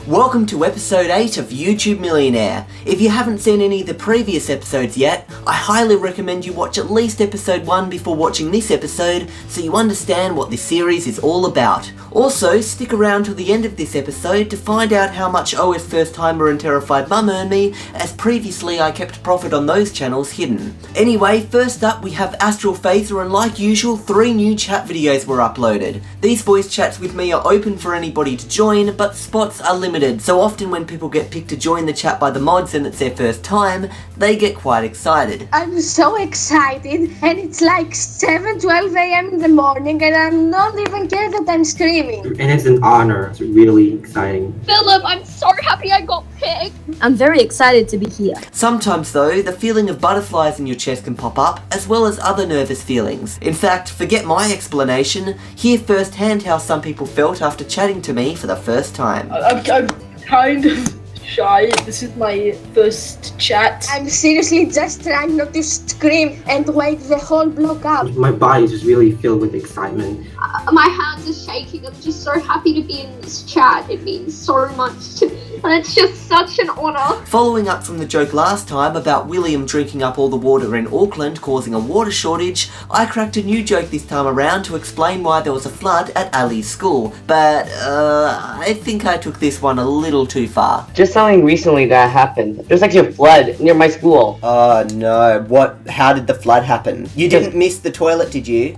Welcome to episode 8 of YouTube Millionaire. If you haven't seen any of the previous episodes yet, I highly recommend you watch at least episode 1 before watching this episode so you understand what this series is all about. Also, stick around till the end of this episode to find out how much OSFirstTimer and Terrified Mum earn me, as previously I kept profit on those channels hidden. Anyway, first up we have AstralPhaser, and like usual, 3 new chat videos were uploaded. These voice chats with me are open for anybody to join, but spots are limited, so often when people get picked to join the chat by the mods and it's their first time, they get quite excited. I'm so excited, and it's like 7:12 a.m. in the morning, and I don't even care that I'm screaming. And it's an honor. It's really exciting. Philip, I'm so happy I got picked. I'm very excited to be here. Sometimes though, the feeling of butterflies in your chest can pop up, as well as other nervous feelings. In fact, forget my explanation, hear firsthand how some people felt after chatting to me for the first time. I'm kind of shy. This is my first chat. I'm seriously just trying not to scream and wake the whole block up. My body is just really filled with excitement. My hands are shaking. I'm just so happy to be in this chat. It means so much to me. And it's just such an honor. Following up from the joke last time about William drinking up all the water in Auckland causing a water shortage, I cracked a new joke this time around to explain why there was a flood at Ali's school. But, I think I took this one a little too far. Just something recently that happened. There's actually a flood near my school. Oh no, how did the flood happen? You didn't miss the toilet, did you?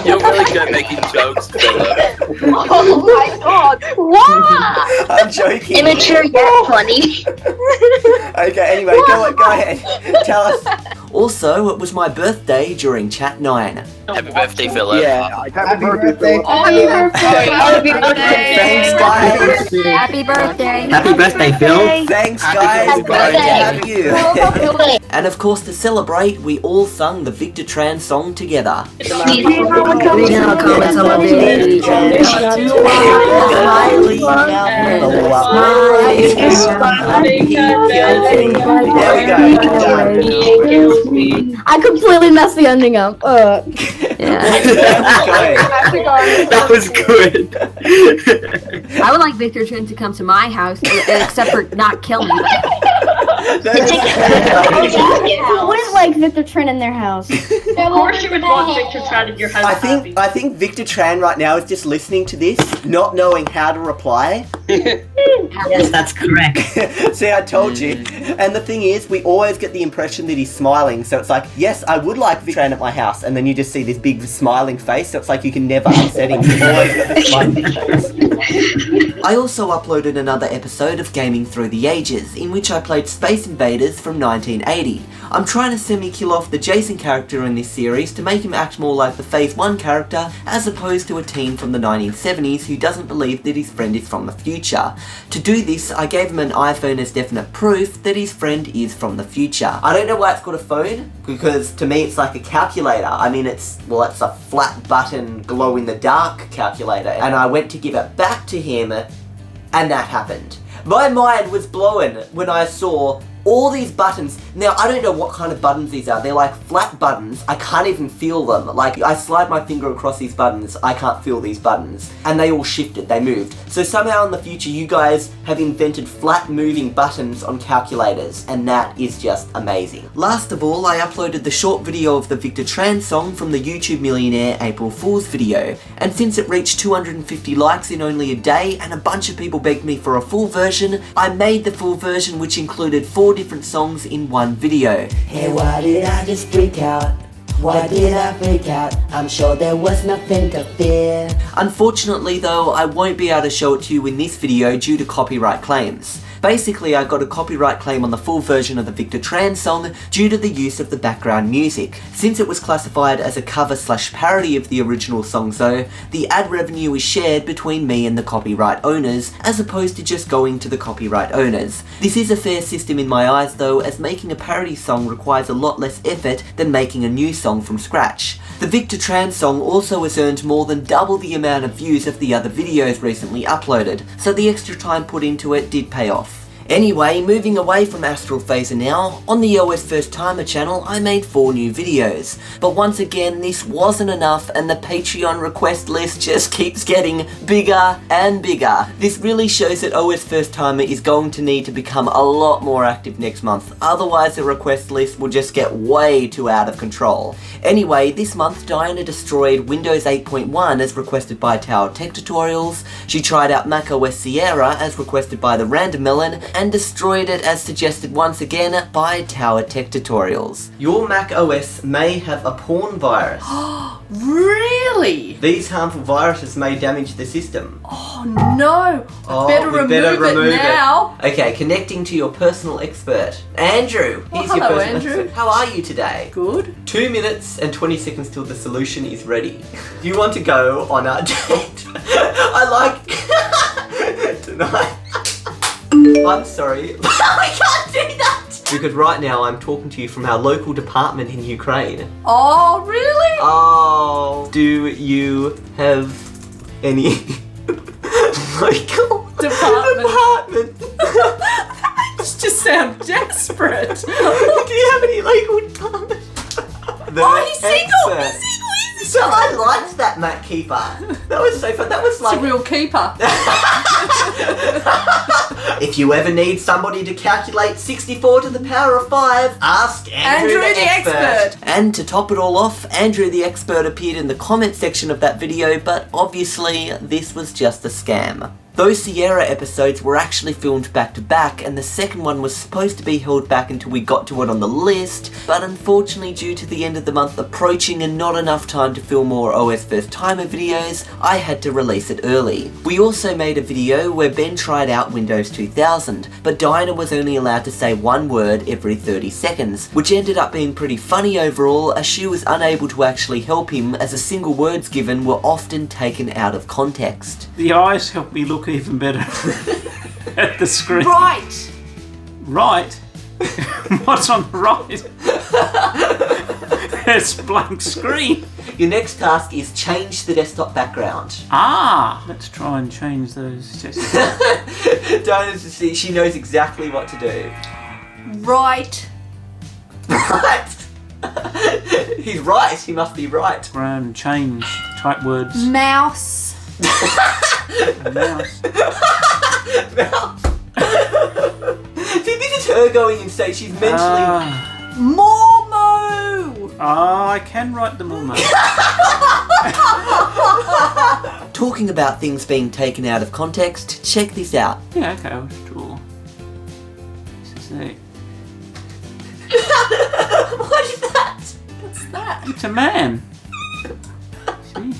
You're really good at making jokes, Philip. Oh my god. What? I'm joking. Immature yet funny. Okay, anyway, go ahead. Tell us. Also, it was my birthday during Chat 9. Happy birthday, Philip. Yeah, happy birthday. Happy birthday. Happy birthday. Thanks, guys. Happy birthday. Happy birthday, Phil. Thanks, guys. Happy Great to have birthday. you. And of course, to celebrate, we all sung the Victor Tran song together. I completely messed the ending up. That was good. I would like Victor Tran to come to my house, except for not kill me. I wouldn't like Victor Tran in their house. Of course you would want Victor Tran in your house. I think Victor Tran right now is just listening to this, not knowing how to reply. Yes, that's correct. See, I told you. And the thing is, we always get the impression that he's smiling, so it's like, yes, I would like Victor Tran at my house, and then you just see this big smiling face, so it's like you can never upset him. You've always got this smiling face. I also uploaded another episode of Gaming Through the Ages, in which I played Space Invaders from 1980. I'm trying to semi-kill off the Jason character in this series to make him act more like the Phase 1 character, as opposed to a teen from the 1970s who doesn't believe that his friend is from the future. To do this, I gave him an iPhone as definite proof that his friend is from the future. I don't know why it's called a phone, because to me it's like a calculator. I mean, it's a flat button glow-in-the-dark calculator, and I went to give it back to him, and that happened. My mind was blown when I saw all these buttons. Now, I don't know what kind of buttons these are. They're like flat buttons. I can't even feel them. Like, I slide my finger across these buttons, I can't feel these buttons. And they all shifted, they moved. So somehow in the future, you guys have invented flat moving buttons on calculators, and that is just amazing. Last of all, I uploaded the short video of the Victor Tran song from the YouTube Millionaire April Fool's video. And since it reached 250 likes in only a day, and a bunch of people begged me for a full version, I made the full version, which included 4 different songs in one video. Hey, why did I just freak out? Why did I freak out? I'm sure there was nothing to fear. Unfortunately though, I won't be able to show it to you in this video due to copyright claims. Basically, I got a copyright claim on the full version of the Victor Tran song due to the use of the background music. Since it was classified as a cover/parody of the original song though, the ad revenue is shared between me and the copyright owners, as opposed to just going to the copyright owners. This is a fair system in my eyes though, as making a parody song requires a lot less effort than making a new song from scratch. The Victor Tran song also has earned more than double the amount of views of the other videos recently uploaded, so the extra time put into it did pay off. Anyway, moving away from AstralPhaser now, on the OSFirstTimer channel I made 4 new videos. But once again, this wasn't enough and the Patreon request list just keeps getting bigger and bigger. This really shows that OSFirstTimer is going to need to become a lot more active next month, otherwise the request list will just get way too out of control. Anyway, this month Diana destroyed Windows 8.1 as requested by Tower Tech Tutorials, she tried out macOS Sierra as requested by the Random Melon, and destroyed it as suggested once again by Tower Tech Tutorials. Your macOS may have a porn virus. Really? These harmful viruses may damage the system. Oh no! I better remove it now. Okay, connecting to your personal expert. Andrew, here's your hello, personal Andrew. expert. How are you today? Good. 2 minutes and 20 seconds till the solution is ready. Do you want to go on a date? I like tonight. I'm sorry. We can't do that! Because right now I'm talking to you from our local department in Ukraine. Oh, really? Oh, do you have any local department? That makes just sound desperate. Do you have any local department? Oh, he's single! He's single! So I liked that Matt Keeper. That was so fun. That was like It's a real keeper. If you ever need somebody to calculate 64 to the power of 5, ask Andrew the expert. And to top it all off, Andrew the expert appeared in the comment section of that video, but obviously this was just a scam. Those Sierra episodes were actually filmed back to back, and the second one was supposed to be held back until we got to it on the list, but unfortunately due to the end of the month approaching and not enough time to film more OSFirstTimer videos, I had to release it early. We also made a video where Ben tried out Windows 2000, but Diana was only allowed to say one word every 30 seconds, which ended up being pretty funny overall as she was unable to actually help him as the single words given were often taken out of context. The eyes help me look even better at the screen. Right! Right? What's on the right? It's blank screen. Your next task is change the desktop background. Ah! Let's try and change those. Diana, she knows exactly what to do. Right. Right! He's right, he must be right. Background, change, type words. Mouse. Mouse. See, this is her going insane. She's mentally... Mormo! Oh, I can write them all now. Talking about things being taken out of context, check this out. Yeah, okay, I'll just draw. This is it. What is that? What's that? It's a man. See?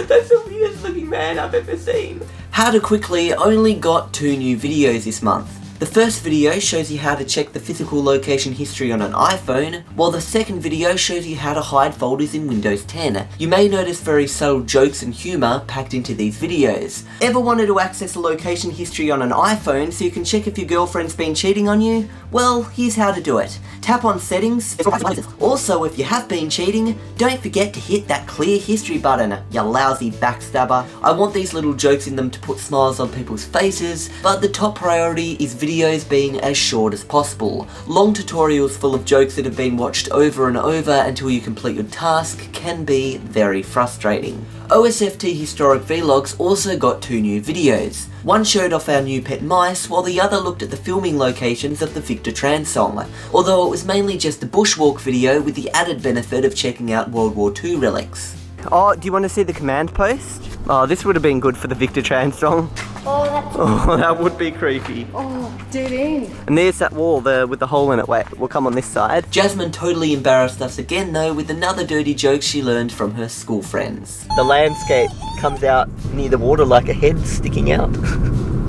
That's the weirdest looking man I've ever seen. HowToQuickly only got 2 new videos this month. The first video shows you how to check the physical location history on an iPhone, while the second video shows you how to hide folders in Windows 10. You may notice very subtle jokes and humour packed into these videos. Ever wanted to access the location history on an iPhone so you can check if your girlfriend's been cheating on you? Well, here's how to do it. Tap on settings. Also, if you have been cheating, don't forget to hit that clear history button, you lousy backstabber. I want these little jokes in them to put smiles on people's faces, but the top priority is videos being as short as possible. Long tutorials full of jokes that have been watched over and over until you complete your task can be very frustrating. OSFT Historic Vlogs also got 2 new videos. One showed off our new pet mice, while the other looked at the filming locations of the Victor Trans song, although it was mainly just a bushwalk video with the added benefit of checking out World War II relics. Oh, do you want to see the command post? Oh, this would have been good for the Victor Trans song. Oh, that's... Oh, that would be creepy. Oh, dead end. And there's that wall there with the hole in it. Wait, we'll come on this side. Jasmine totally embarrassed us again though with another dirty joke she learned from her school friends. The landscape comes out near the water like a head sticking out.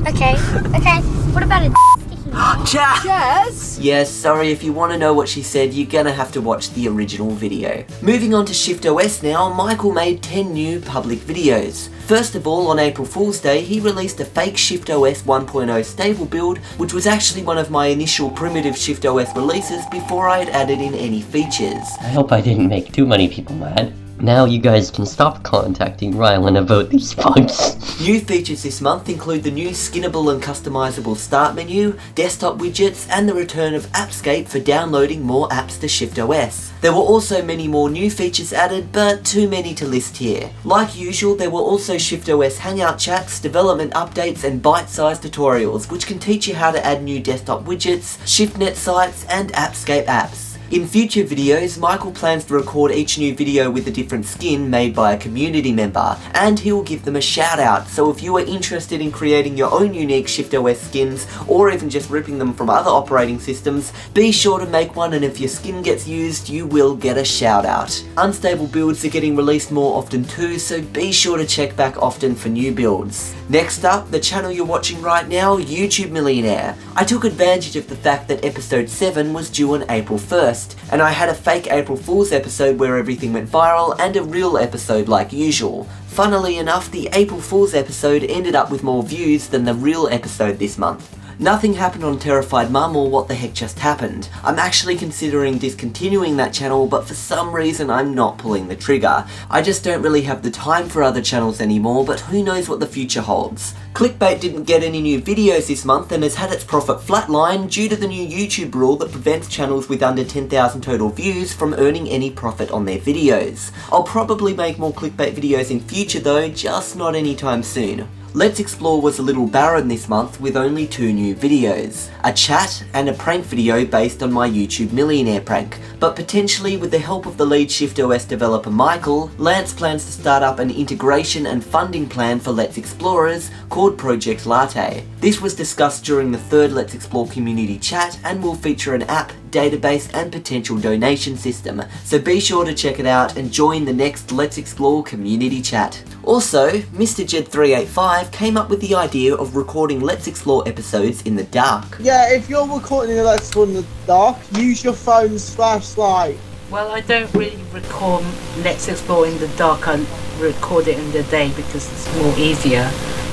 Okay, okay. What about a sticking out? Jazz? Yes, sorry, if you want to know what she said, you're gonna have to watch the original video. Moving on to ShiftOS now, Michael made 10 new public videos. First of all, on April Fool's Day, he released a fake ShiftOS 1.0 stable build, which was actually one of my initial primitive ShiftOS releases before I had added in any features. I hope I didn't make too many people mad. Now you guys can stop contacting Rylan about these bugs. New features this month include the new skinnable and customizable start menu, desktop widgets, and the return of Appscape for downloading more apps to ShiftOS. There were also many more new features added, but too many to list here. Like usual, there were also ShiftOS Hangout chats, development updates, and bite-sized tutorials, which can teach you how to add new desktop widgets, ShiftNet sites, and Appscape apps. In future videos, Michael plans to record each new video with a different skin made by a community member, and he will give them a shout out, so if you are interested in creating your own unique ShiftOS skins, or even just ripping them from other operating systems, be sure to make one, and if your skin gets used, you will get a shout out. Unstable builds are getting released more often too, so be sure to check back often for new builds. Next up, the channel you're watching right now, YouTube Millionaire. I took advantage of the fact that episode 7 was due on April 1st, and I had a fake April Fool's episode where everything went viral and a real episode like usual. Funnily enough, the April Fool's episode ended up with more views than the real episode this month. Nothing happened on Terrified Mum or what the heck just happened. I'm actually considering discontinuing that channel, but for some reason I'm not pulling the trigger. I just don't really have the time for other channels anymore, but who knows what the future holds. Clickbait didn't get any new videos this month and has had its profit flatline due to the new YouTube rule that prevents channels with under 10,000 total views from earning any profit on their videos. I'll probably make more clickbait videos in future though, just not anytime soon. Let's Explore was a little barren this month with only 2 new videos, a chat and a prank video based on my YouTube Millionaire prank, but potentially with the help of the lead ShiftOS developer Michael, Lance plans to start up an integration and funding plan for Let's Explorers called Project Latte. This was discussed during the 3rd Let's Explore community chat and will feature an app, database and potential donation system, so be sure to check it out and join the next Let's Explore community chat. Also, Mr. Jed385 came up with the idea of recording Let's Explore episodes in the dark. Yeah, if you're recording a Let's Explore in the dark, use your phone's flashlight. Well, I don't really record Let's Explore in the dark, I record it in the day because it's more easier.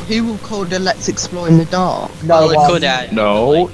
Who will record a Let's Explore in the dark? No Well, it could add, No.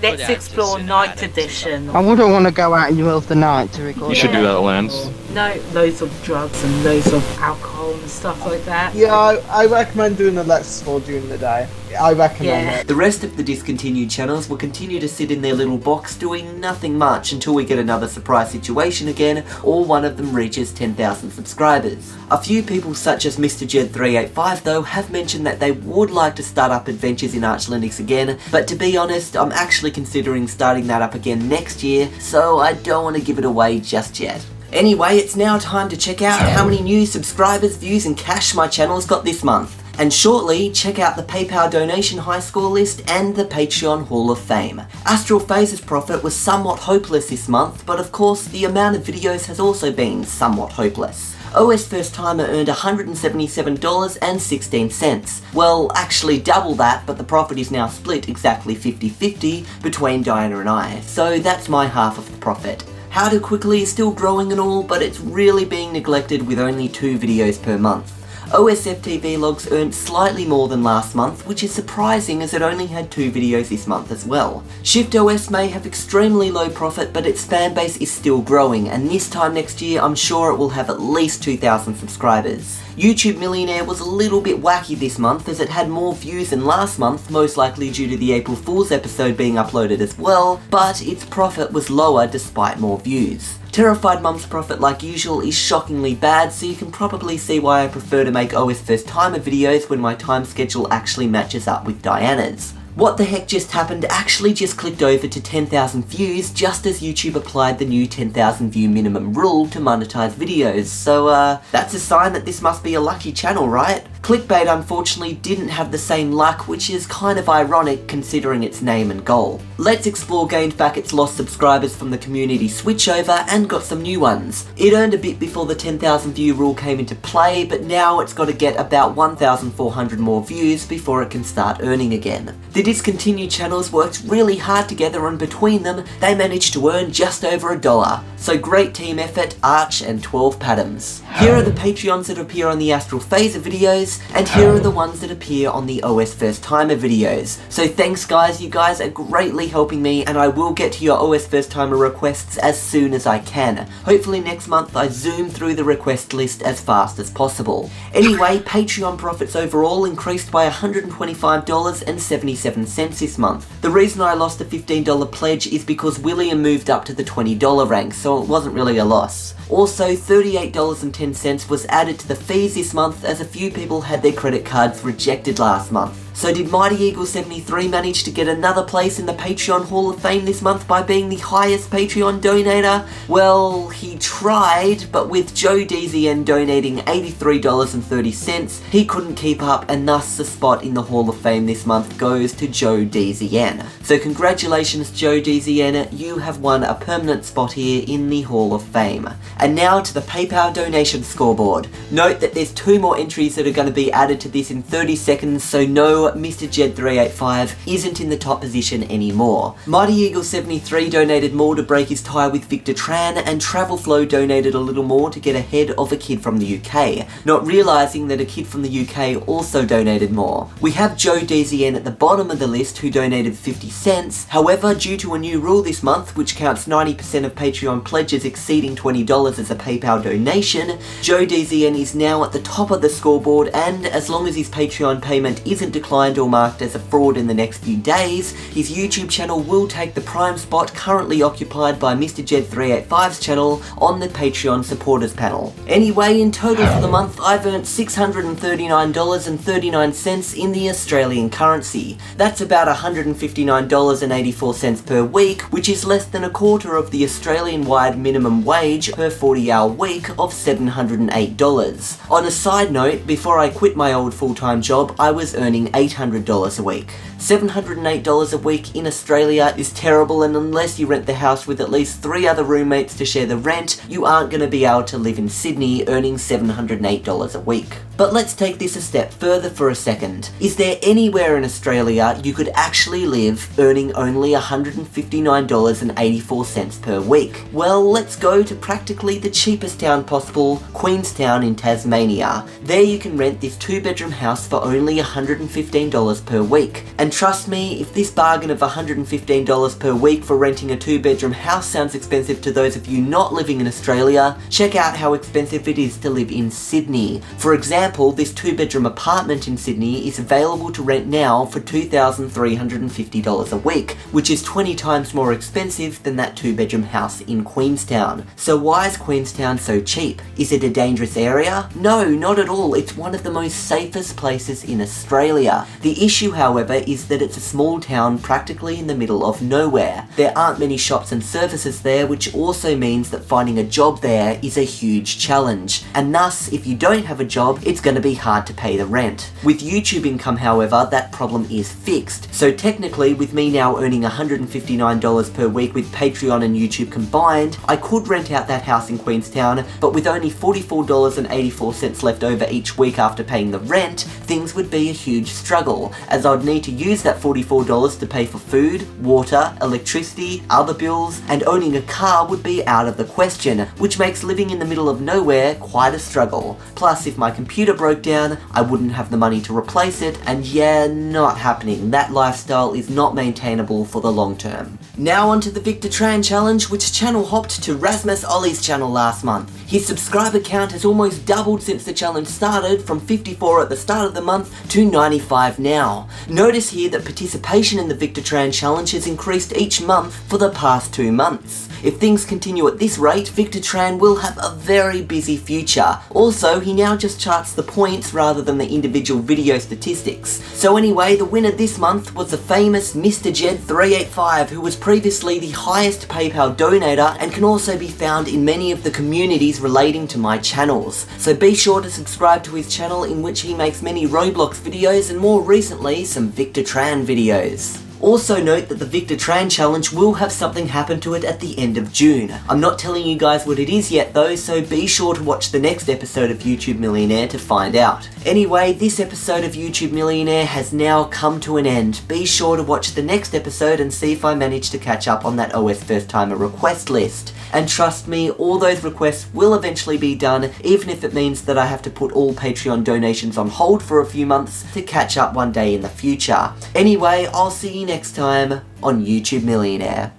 Let's Explore Night Edition. I wouldn't want to go out in the middle of the night to record. You should do that, Lance. No, loads of drugs and loads of alcohol and stuff like that. Yeah, I recommend doing a Let's Explore during the day. I recommend it. The rest of the discontinued channels will continue to sit in their little box doing nothing much until we get another surprise situation again, or one of them reaches 10,000 subscribers. A few people such as Mr. Jed385 though have mentioned that they would like to start up adventures in Arch Linux again, but to be honest, I'm actually considering starting that up again next year, so I don't want to give it away just yet. Anyway, it's now time to check out how many new subscribers, views and cash my channel's got this month. And shortly, check out the PayPal donation high score list and the Patreon Hall of Fame. AstralPhaser's profit was somewhat hopeless this month, but of course the amount of videos has also been somewhat hopeless. OSFirstTimer earned $177.16. Well, actually double that, but the profit is now split exactly 50-50 between Diana and I, so that's my half of the profit. HowToQuickly is still growing and all, but it's really being neglected with only 2 videos per month. OSFTV logs earned slightly more than last month, which is surprising as it only had 2 videos this month as well. ShiftOS may have extremely low profit, but its fanbase is still growing, and this time next year I'm sure it will have at least 2,000 subscribers. YouTube Millionaire was a little bit wacky this month as it had more views than last month, most likely due to the April Fool's episode being uploaded as well, but its profit was lower despite more views. Terrified Mum's profit, like usual, is shockingly bad, so you can probably see why I prefer to make OSFirstTimer videos when my time schedule actually matches up with Diana's. What the heck just happened actually just clicked over to 10,000 views just as YouTube applied the new 10,000 view minimum rule to monetize videos, so that's a sign that this must be a lucky channel, right? Clickbait unfortunately didn't have the same luck, which is kind of ironic considering its name and goal. Let's Explore gained back its lost subscribers from the community switchover and got some new ones. It earned a bit before the 10,000 view rule came into play, but now it's got to get about 1,400 more views before it can start earning again. The discontinued channels worked really hard together, and between them, they managed to earn just over $1. So great team effort, Arch and 12 Padams. Here are the Patreons that appear on the AstralPhaser videos. videos, and here are the ones that appear on the OSFirstTimer videos. So thanks guys, you guys are greatly helping me, and I will get to your OSFirstTimer requests as soon as I can. Hopefully next month I zoom through the request list as fast as possible. Anyway, Patreon profits overall increased by $125.77 this month. The reason I lost the $15 pledge is because William moved up to the $20 rank, so it wasn't really a loss. Also, $38.10 was added to the fees this month as a few people had their credit cards rejected last month. So did Mighty Eagle 73 manage to get another place in the Patreon Hall of Fame this month by being the highest Patreon donator? Well, he tried, but with Joe DZN donating $83.30, he couldn't keep up, and thus the spot in the Hall of Fame this month goes to Joe DZN. So congratulations Joe DZN, you have won a permanent spot here in the Hall of Fame. And now to the PayPal donation scoreboard. Note that there's 2 more entries that are going to be added to this in 30 seconds, so no, Mr. Jed385 isn't in the top position anymore. Mighty Eagle 73 donated more to break his tie with Victor Tran, and Travel Flow donated a little more to get ahead of a kid from the UK, not realising that a kid from the UK also donated more. We have Joe DZN at the bottom of the list who donated 50 cents, however due to a new rule this month which counts 90% of Patreon pledges exceeding $20 as a PayPal donation, Joe DZN is now at the top of the scoreboard, and as long as his Patreon payment isn't declined or marked as a fraud in the next few days, his YouTube channel will take the prime spot currently occupied by Mr. Jed385's channel on the Patreon supporters panel. Anyway, in total for the month I've earned $639.39 in the Australian currency. That's about $159.84 per week, which is less than a quarter of the Australian-wide minimum wage per 40-hour week of $708. On a side note, before I quit my old full-time job, I was earning $800 a week. $708 a week in Australia is terrible, and unless you rent the house with at least 3 other roommates to share the rent, you aren't going to be able to live in Sydney earning $708 a week. But let's take this a step further for a second. Is there anywhere in Australia you could actually live earning only $159.84 per week? Well, let's go to practically the cheapest town possible, Queenstown in Tasmania. There you can rent this 2-bedroom house for only $115 per week. And trust me, if this bargain of $115 per week for renting a 2-bedroom house sounds expensive to those of you not living in Australia, check out how expensive it is to live in Sydney. For example, this 2-bedroom apartment in Sydney is available to rent now for $2,350 a week, which is 20 times more expensive than that 2-bedroom house in Queenstown. So why is Queenstown so cheap? Is it a dangerous area? No, not at all. It's one of the most safest places in Australia. The issue, however, is that it's a small town practically in the middle of nowhere. There aren't many shops and services there, which also means that finding a job there is a huge challenge. And thus, if you don't have a job, it's going to be hard to pay the rent. With YouTube income, however, that problem is fixed. So technically, with me now earning $159 per week with Patreon and YouTube combined, I could rent out that house in Queenstown, but with only $44.84 left over each week after paying the rent, things would be a huge struggle, as I'd need to use that $44 to pay for food, water, electricity, other bills, and owning a car would be out of the question, which makes living in the middle of nowhere quite a struggle. Plus, if my computer broke down, I wouldn't have the money to replace it, and yeah, not happening. That lifestyle is not maintainable for the long term. Now onto the Victor Tran challenge, which channel hopped to Rasmus Ollie's channel last month. His subscriber count has almost doubled since the challenge started, from 54 at the start of the month to 95 now. Notice here that participation in the Victor Tran challenge has increased each month for the past 2 months. If things continue at this rate, Victor Tran will have a very busy future. Also, he now just charts the points rather than the individual video statistics. So anyway, the winner this month was the famous Mr. Jed385, who was previously the highest PayPal donator and can also be found in many of the communities relating to my channels. So be sure to subscribe to his channel, in which he makes many Roblox videos and more recently some Victor Tran videos. Also note that the Victor Tran Challenge will have something happen to it at the end of June. I'm not telling you guys what it is yet though, so be sure to watch the next episode of YouTube Millionaire to find out. Anyway, this episode of YouTube Millionaire has now come to an end. Be sure to watch the next episode and see if I manage to catch up on that OSFirstTimer request list. And trust me, all those requests will eventually be done, even if it means that I have to put all Patreon donations on hold for a few months to catch up one day in the future. Anyway, I'll see you next time on YouTube Millionaire.